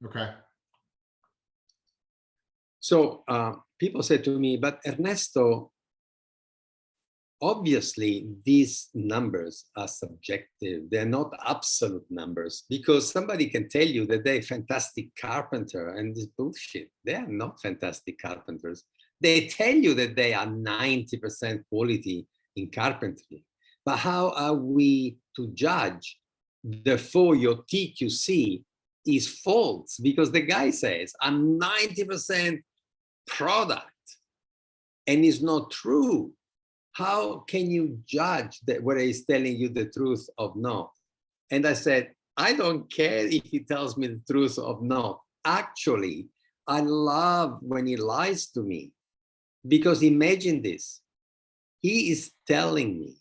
Okay. So people say to me, but Ernesto, obviously these numbers are subjective. They're not absolute numbers, because somebody can tell you that they're a fantastic carpenter, and this bullshit. They are not fantastic carpenters. They tell you that they are 90% quality in carpentry. But how are we to judge? Therefore, your TQC is false, because the guy says, I'm 90% product, and it's not true. How can you judge that whether he's telling you the truth or not? And I said, I don't care if he tells me the truth or not. Actually, I love when he lies to me, because imagine this. He is telling me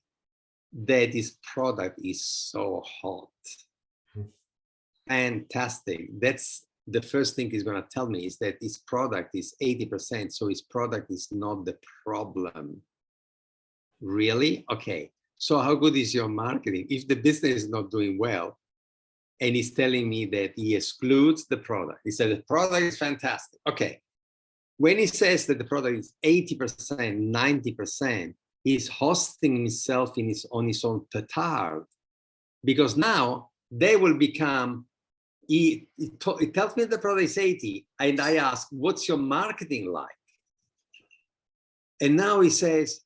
that his product is so hot. Fantastic. That's the first thing he's going to tell me, is that his product is 80%. So his product is not the problem. Really? Okay. So how good is your marketing? If the business is not doing well, and he's telling me that he excludes the product, he said the product is fantastic. Okay. When he says that the product is 80%, 90%, he's hosting himself on his own petard, because now they will become, he tells me the product is 80, and I ask, what's your marketing like? And now he says,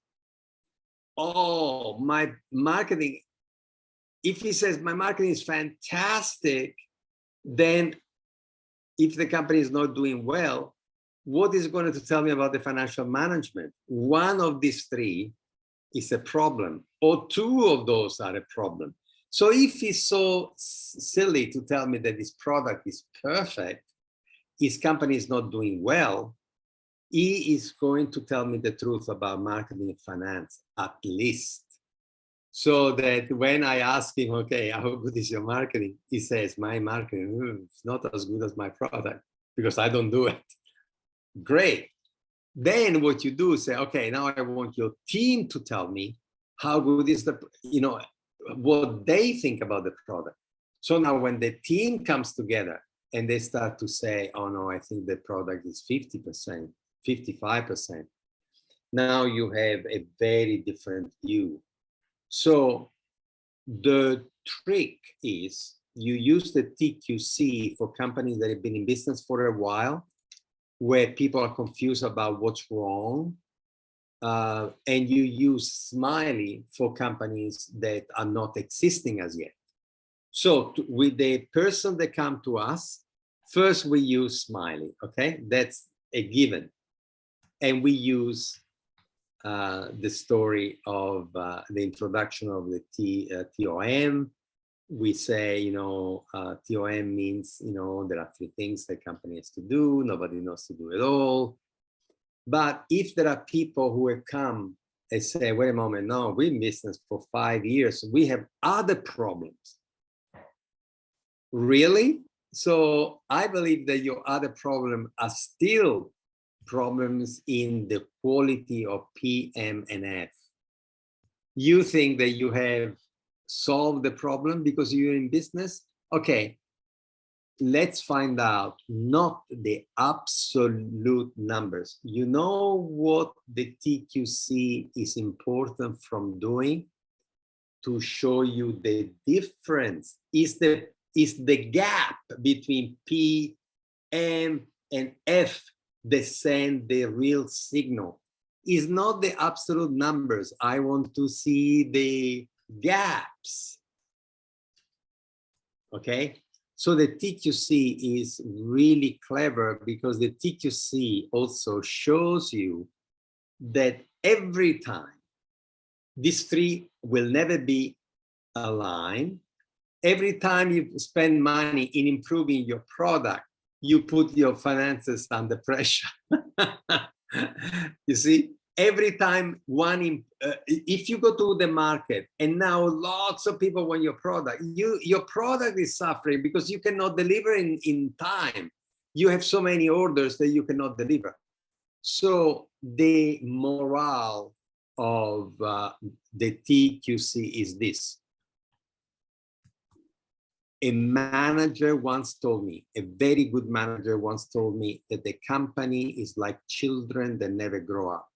oh, my marketing, if he says my marketing is fantastic, then if the company is not doing well, what is going to tell me about the financial management? One of these three is a problem, or two of those are a problem. So if he's so silly to tell me that this product is perfect, his company is not doing well, he is going to tell me the truth about marketing and finance, at least. So that when I ask him, okay, how good is your marketing? He says, my marketing is not as good as my product, because I don't do it. Great. Then what you do is say, okay, now I want your team to tell me how good is the, what they think about the product. So now when the team comes together and they start to say, oh no, I think the product is 50%, 55%. Now you have a very different view. So the trick is you use the TQC for companies that have been in business for a while, where people are confused about what's wrong. And you use Smiley for companies that are not existing as yet. So with the person that come to us, first we use Smiley, okay? That's a given. And we use the story of the introduction of the TOM. We say, TOM means, there are three things the company has to do. Nobody knows to do it all. But if there are people who have come and say, wait a moment, no, we're in business for 5 years, we have other problems. Really? So I believe that your other problems are still problems in the quality of PM and F. You think that you have solved the problem because you're in business? Okay, let's find out not the absolute numbers. You know what the TQC is important from doing? To show you the difference is the gap between P, M, and F that send the real signal. Is not the absolute numbers. I want to see the gaps. Okay, so the TQC is really clever, because the TQC also shows you that every time these three will never be aligned. Every time you spend money in improving your product, you put your finances under pressure. You see, every time if you go to the market and now lots of people want your product, your product is suffering because you cannot deliver in time. You have so many orders that you cannot deliver. So the morale of the TQC is this. a manager once told me, a very good manager once told me that the company is like children that never grow up.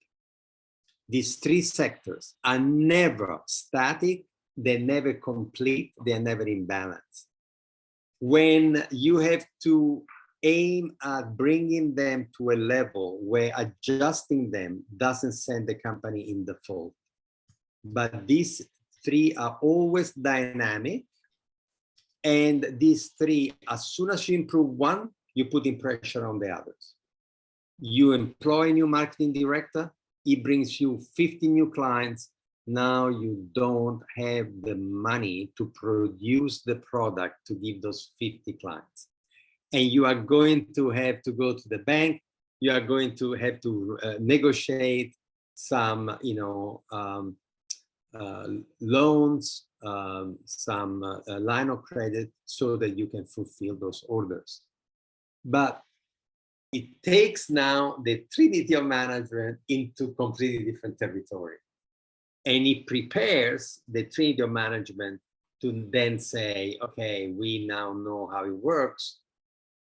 These three sectors are never static, they're never complete, they're never in balance. When you have to aim at bringing them to a level where adjusting them doesn't send the company in default. But these three are always dynamic. And these three, as soon as you improve one, you put in pressure on the others. You employ a new marketing director, it brings you 50 new clients. Now you don't have the money to produce the product to give those 50 clients. And you are going to have to go to the bank. You are going to have to negotiate some, loans, some line of credit so that you can fulfill those orders. But it takes now the trinity of management into completely different territory. And it prepares the trinity of management to then say, okay, we now know how it works.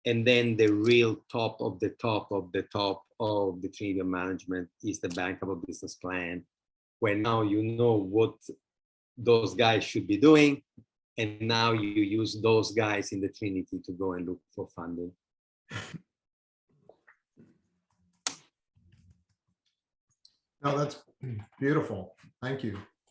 And then the real top of the top of the top of the trinity of management is the bankable business plan, where now you know what those guys should be doing. And now you use those guys in the trinity to go and look for funding. No, that's beautiful. Thank you.